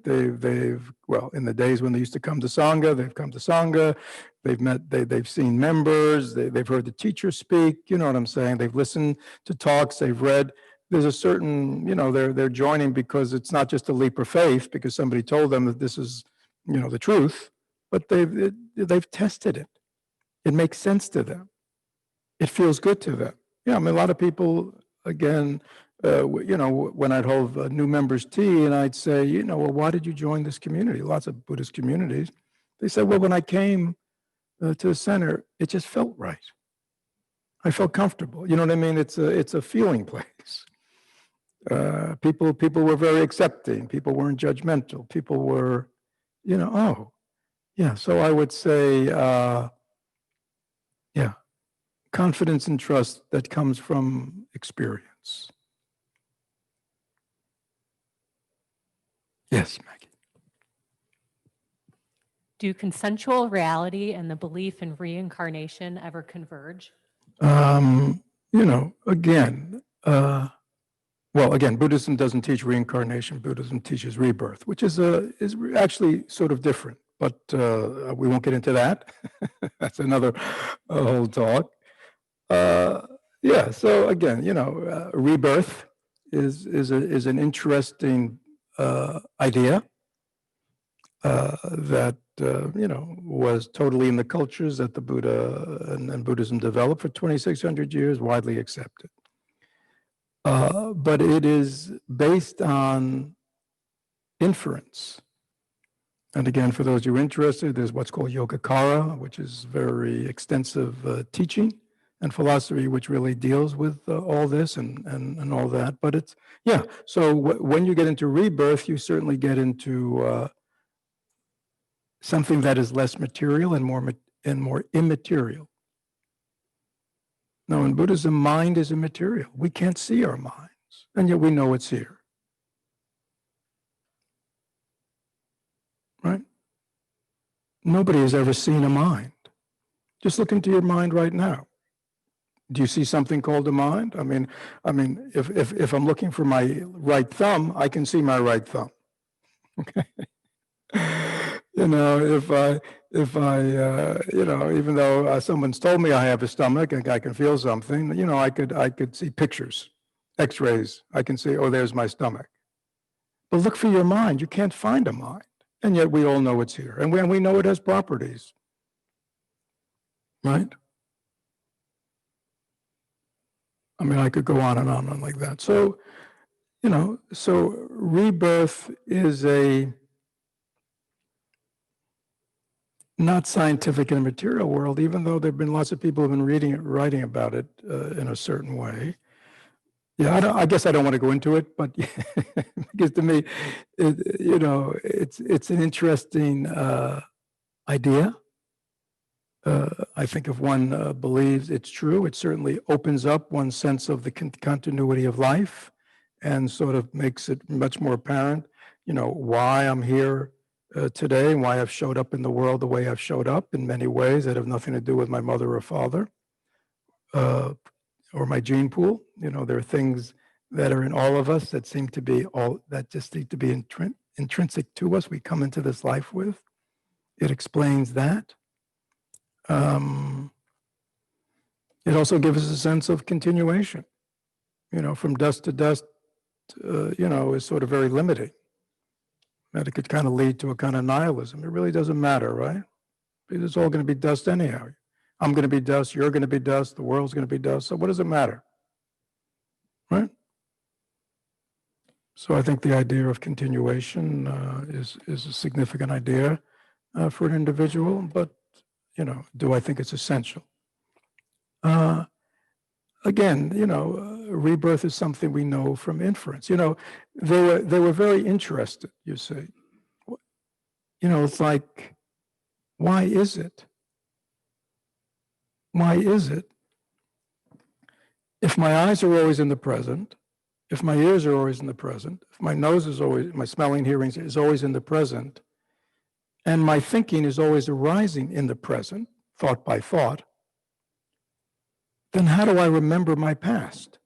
Well, in the days when they used to come to Sangha, they've come to Sangha, they've seen members, they've heard the teacher speak, you know what I'm saying? They've listened to talks, they've read. There's a certain, they're joining because it's not just a leap of faith because somebody told them that this is, the truth, but they've tested it. It makes sense to them. It feels good to them. Yeah, a lot of people, again, when I'd hold new members tea and I'd say, well, why did you join this community? Lots of Buddhist communities. They said, well, when I came to the center, it just felt right. I felt comfortable. You know what I mean? It's a feeling place. People were very accepting. People weren't judgmental. People were, oh, yeah. So I would say, confidence and trust that comes from experience. Yes, Maggie. Do consensual reality and the belief in reincarnation ever converge? Again, Buddhism doesn't teach reincarnation. Buddhism teaches rebirth, which is actually sort of different. But we won't get into that. That's another whole talk. So again, rebirth is an interesting idea that was totally in the cultures that the Buddha and Buddhism developed for 2,600 years, widely accepted. But it is based on inference. And again, for those who are interested, there's what's called Yogacara, which is very extensive teaching and philosophy, which really deals with all this and all that. But it's, so when you get into rebirth, you certainly get into something that is less material and more immaterial. Now, in Buddhism, mind is immaterial. We can't see our minds, and yet we know it's here. Right? Nobody has ever seen a mind. Just look into your mind right now. Do you see something called a mind? If I'm looking for my right thumb, I can see my right thumb. Okay. If I even though someone's told me I have a stomach and I can feel something, I could see pictures, X-rays. I can see, oh, there's my stomach. But look for your mind. You can't find a mind, and yet we all know it's here, and we know it has properties, right? I could go on and on like that. So, so rebirth is a not scientific in the material world, even though there have been lots of people who have been writing about it in a certain way. Yeah, I guess I don't want to go into it, but because to me, it's an interesting idea. I think if one believes it's true, it certainly opens up one's sense of the continuity of life and sort of makes it much more apparent, why I'm here today and why I've showed up in the world the way I've showed up in many ways that have nothing to do with my mother or father or my gene pool. There are things that are in all of us that seem to be all that just seem to be intrinsic to us. We come into this life with. It explains that. It also gives us a sense of continuation. From dust to dust, is sort of very limiting. That it could kind of lead to a kind of nihilism. It really doesn't matter, right? Because it's all going to be dust anyhow. I'm going to be dust, you're going to be dust, the world's going to be dust. So what does it matter? Right? So I think the idea of continuation is a significant idea for an individual, but, do I think it's essential? Again, rebirth is something we know from inference. They were very interested, you see. It's like, why is it? Why is it? If my eyes are always in the present, if my ears are always in the present, if my nose is always, my smelling, hearing is always in the present, and my thinking is always arising in the present, thought by thought, then how do I remember my past?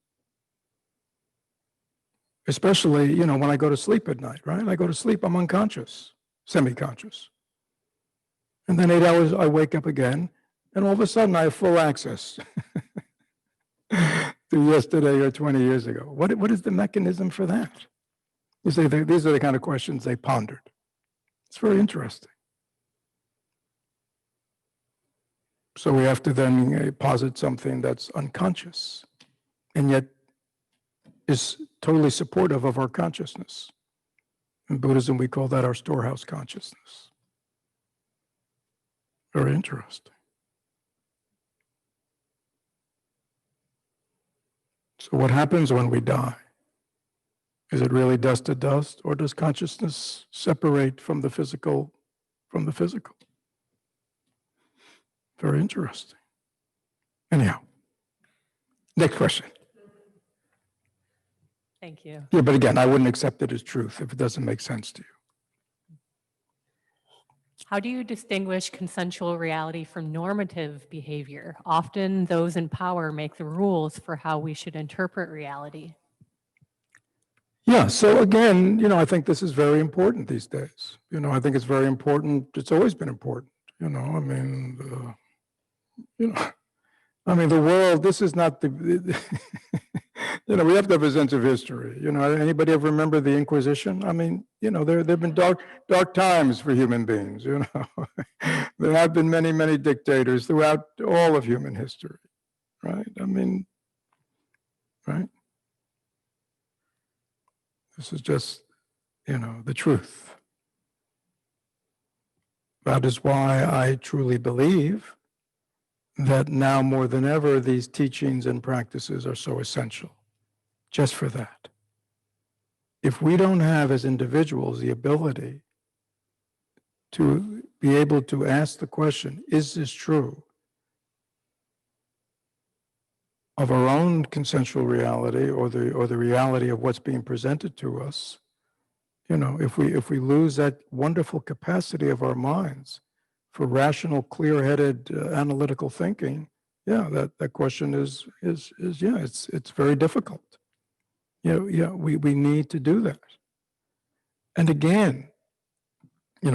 Especially, when I go to sleep at night, right? I go to sleep, I'm unconscious, semi-conscious. And then 8 hours, I wake up again, and all of a sudden I have full access to yesterday or 20 years ago. What is the mechanism for that? You say these are the kind of questions they pondered. It's very interesting. So we have to then posit something that's unconscious and yet is totally supportive of our consciousness. In Buddhism, we call that our storehouse consciousness. Very interesting. So what happens when we die? Is it really dust to dust, or does consciousness separate from the physical? Very interesting. Anyhow, next question. Thank you. Yeah, but again, I wouldn't accept it as truth if it doesn't make sense to you. How do you distinguish consensual reality from normative behavior? Often those in power make the rules for how we should interpret reality. Yeah, so again, I think this is very important these days. I think it's very important. It's always been important. The world, this is not the, we have to have a sense of history. Anybody ever remember the Inquisition? There have been dark times for human beings, There have been many, many dictators throughout all of human history, right? Right? This is just, the truth. That is why I truly believe that now more than ever, these teachings and practices are so essential, just for that. If we don't have as individuals the ability to be able to ask the question, is this true, of our own consensual reality or the reality of what's being presented to us, if we lose that wonderful capacity of our minds for rational, clear-headed, analytical thinking, that question is it's very difficult. We need to do that. And again,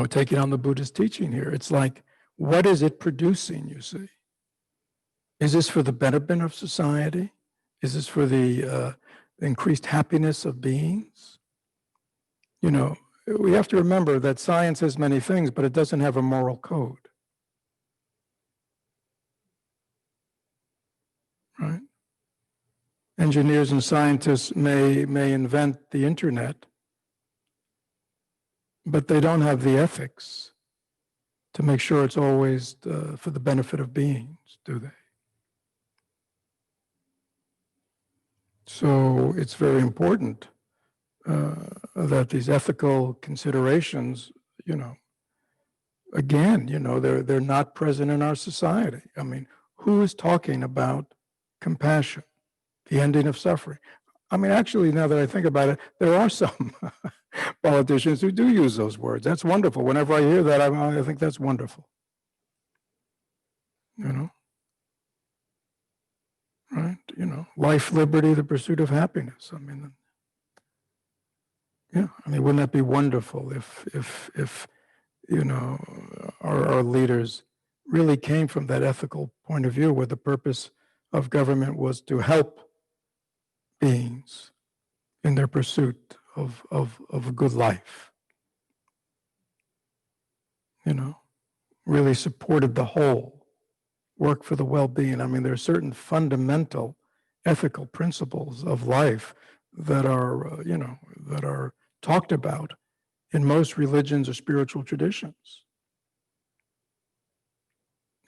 taking on the Buddhist teaching here, it's like, what is it producing, you see? Is this for the betterment of society? Is this for the increased happiness of beings? We have to remember that science has many things, but it doesn't have a moral code. Right? Engineers and scientists may invent the internet, but they don't have the ethics to make sure it's always for the benefit of beings, do they? So it's very important that these ethical considerations, again, they're not present in our society. Who is talking about compassion, the ending of suffering? Actually, now that I think about it, there are some politicians who do use those words. That's wonderful. Whenever I hear that, I think that's wonderful. Right? life, liberty, the pursuit of happiness. I mean, yeah, I mean, wouldn't that be wonderful if our leaders really came from that ethical point of view where the purpose of government was to help beings in their pursuit of a good life, really supported the whole, work for the well-being. I mean, there are certain fundamental ethical principles of life that are, that are talked about in most religions or spiritual traditions.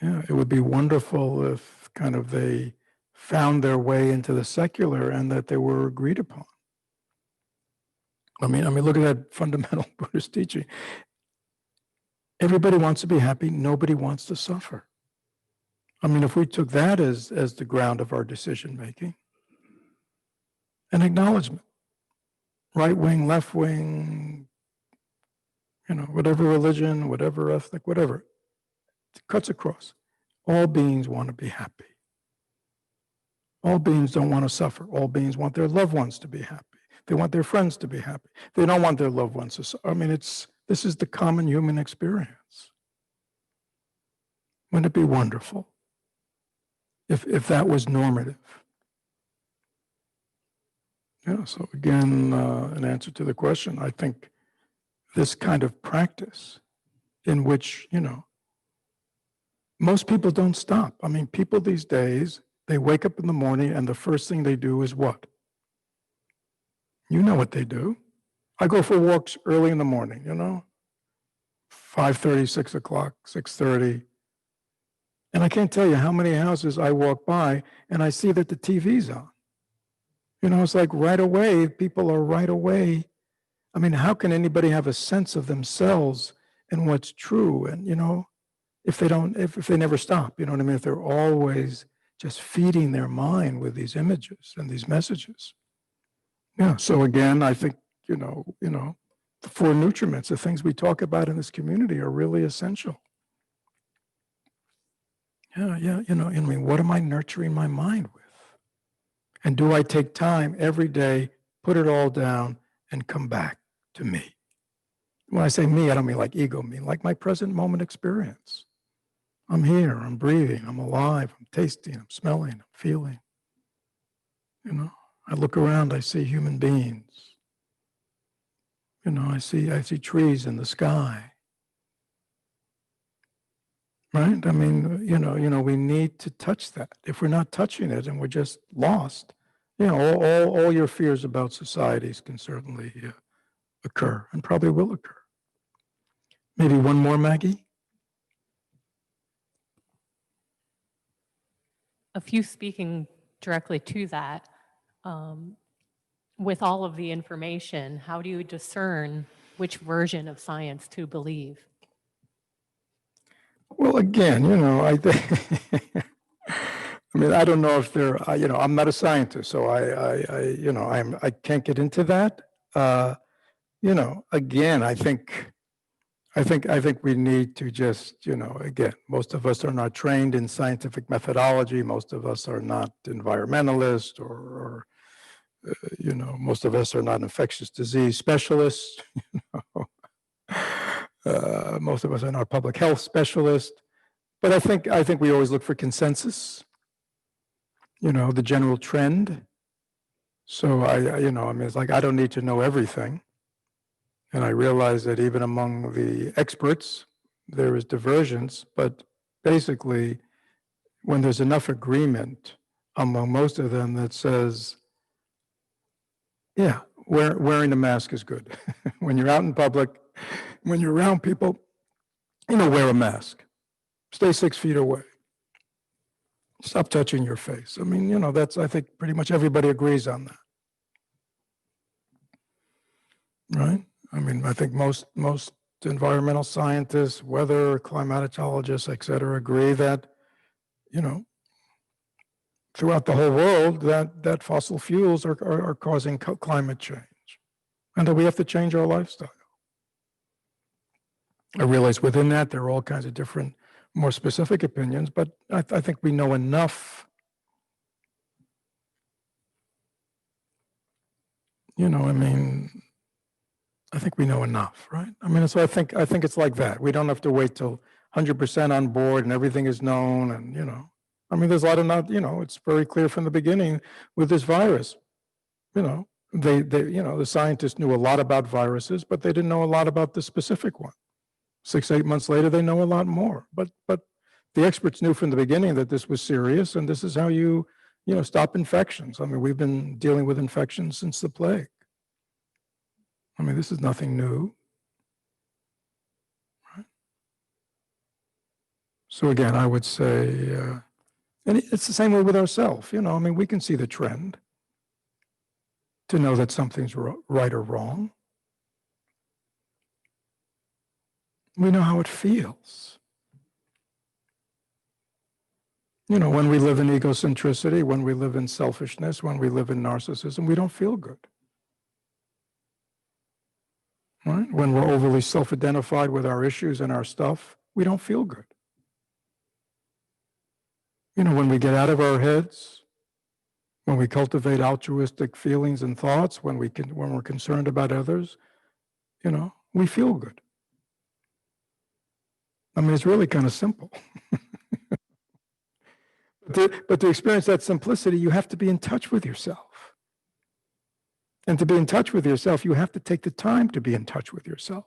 Yeah, it would be wonderful if kind of they found their way into the secular and that they were agreed upon. I mean, look at that fundamental Buddhist teaching. Everybody wants to be happy. Nobody wants to suffer. I mean, if we took that as the ground of our decision making, an acknowledgement, right wing, left wing, whatever religion, whatever ethnic, whatever, it cuts across. All beings want to be happy. All beings don't want to suffer. All beings want their loved ones to be happy. They want their friends to be happy. They don't want their loved ones to suffer. I mean, this is the common human experience. Wouldn't it be wonderful if that was normative? Yeah, so again, in answer to the question, I think this kind of practice in which, most people don't stop. I mean, people these days, they wake up in the morning and the first thing they do is what? You know what they do. I go for walks early in the morning, 5:30, 6 o'clock, 6:30. And I can't tell you how many houses I walk by and I see that the TV's on. It's like right away, people are right away. I mean, how can anybody have a sense of themselves and what's true? And, if they never stop, you know what I mean? If they're always just feeding their mind with these images and these messages. Yeah. So again, I think, the four nutriments, the things we talk about in this community are really essential. Yeah. I mean, what am I nurturing my mind with? And do I take time every day, put it all down, and come back to me? When I say me, I don't mean like ego, I mean like my present moment experience. I'm here, I'm breathing, I'm alive, I'm tasting, I'm smelling, I'm feeling. I look around, I see human beings. I see trees in the sky. Right? I mean, we need to touch that. If we're not touching it and we're just lost, all your fears about societies can certainly occur and probably will occur. Maybe one more, Maggie? A few speaking directly to that, with all of the information, how do you discern which version of science to believe? Well, again, I think, I mean, I don't know if they're, I'm not a scientist, so I can't get into that. Again, I think we need to just, again, most of us are not trained in scientific methodology. Most of us are not environmentalists or most of us are not infectious disease specialists. Most of us are not public health specialists. But I think we always look for consensus, the general trend. So I mean, it's like I don't need to know everything. And I realize that even among the experts, there is divergence, but basically, when there's enough agreement among most of them that says, yeah, wearing a mask is good. When you're out in public, when you're around people, wear a mask. Stay 6 feet away. Stop touching your face. I mean, I think pretty much everybody agrees on that. Right? I mean, I think most environmental scientists, weather, climatologists, et cetera, agree that, throughout the whole world, that fossil fuels are causing climate change and that we have to change our lifestyle. I realize within that, there are all kinds of different, more specific opinions, but I think we know enough I mean, I think we know enough, right? I mean, so I think it's like that. We don't have to wait till 100% on board and everything is known, and I mean, there's a lot of not, it's very clear from the beginning with this virus. They the scientists knew a lot about viruses, but they didn't know a lot about the specific one. 6-8 months later, they know a lot more. But the experts knew from the beginning that this was serious, and this is how you stop infections. I mean, we've been dealing with infections since the plague. I mean, this is nothing new. Right? So again, I would say, and it's the same way with ourselves. I mean, we can see the trend to know that something's right or wrong. We know how it feels. When we live in egocentricity, when we live in selfishness, when we live in narcissism, we don't feel good. Right? When we're overly self-identified with our issues and our stuff, we don't feel good. When we get out of our heads, when we cultivate altruistic feelings and thoughts, when we're concerned about others, we feel good. I mean, it's really kind of simple. But to experience that simplicity, you have to be in touch with yourself. And to be in touch with yourself, you have to take the time to be in touch with yourself.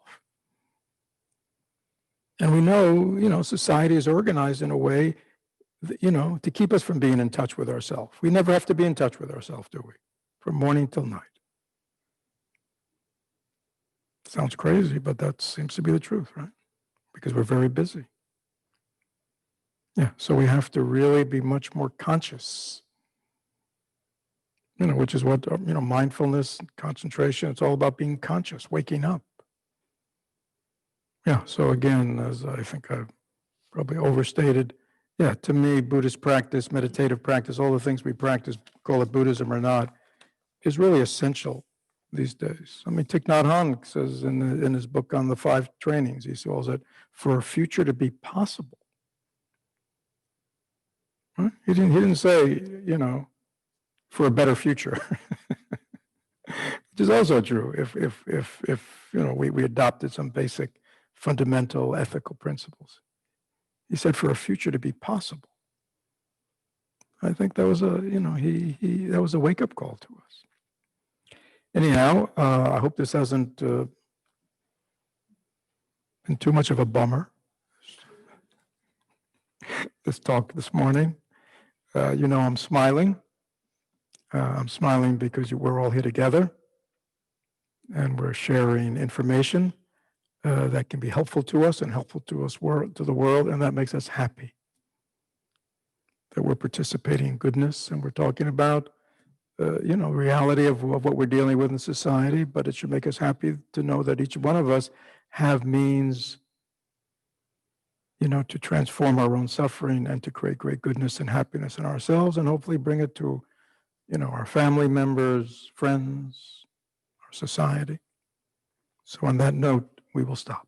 And we know, society is organized in a way, that, to keep us from being in touch with ourselves. We never have to be in touch with ourselves, do we? From morning till night. Sounds crazy, but that seems to be the truth, right? Because we're very busy. Yeah, so we have to really be much more conscious, which is what, mindfulness, concentration, it's all about being conscious, waking up. Yeah, so again, as I think I've probably overstated, yeah, to me, Buddhist practice, meditative practice, all the things we practice, call it Buddhism or not, is really essential these days. I mean, Thich Nhat Hanh says in his book on the 5 trainings, he calls it, for a future to be possible. Huh? He didn't say, for a better future, which is also true if we adopted some basic fundamental ethical principles. He said for a future to be possible. I think that was that was a wake-up call to us. Anyhow, I hope this hasn't been too much of a bummer, this talk this morning. I'm smiling. I'm smiling because we're all here together and we're sharing information that can be helpful to us and helpful to us, to the world, and that makes us happy. That we're participating in goodness and we're talking about, reality of what we're dealing with in society, but it should make us happy to know that each one of us have means, to transform our own suffering and to create great goodness and happiness in ourselves and hopefully bring it to, our family members, friends, our society. So on that note, we will stop.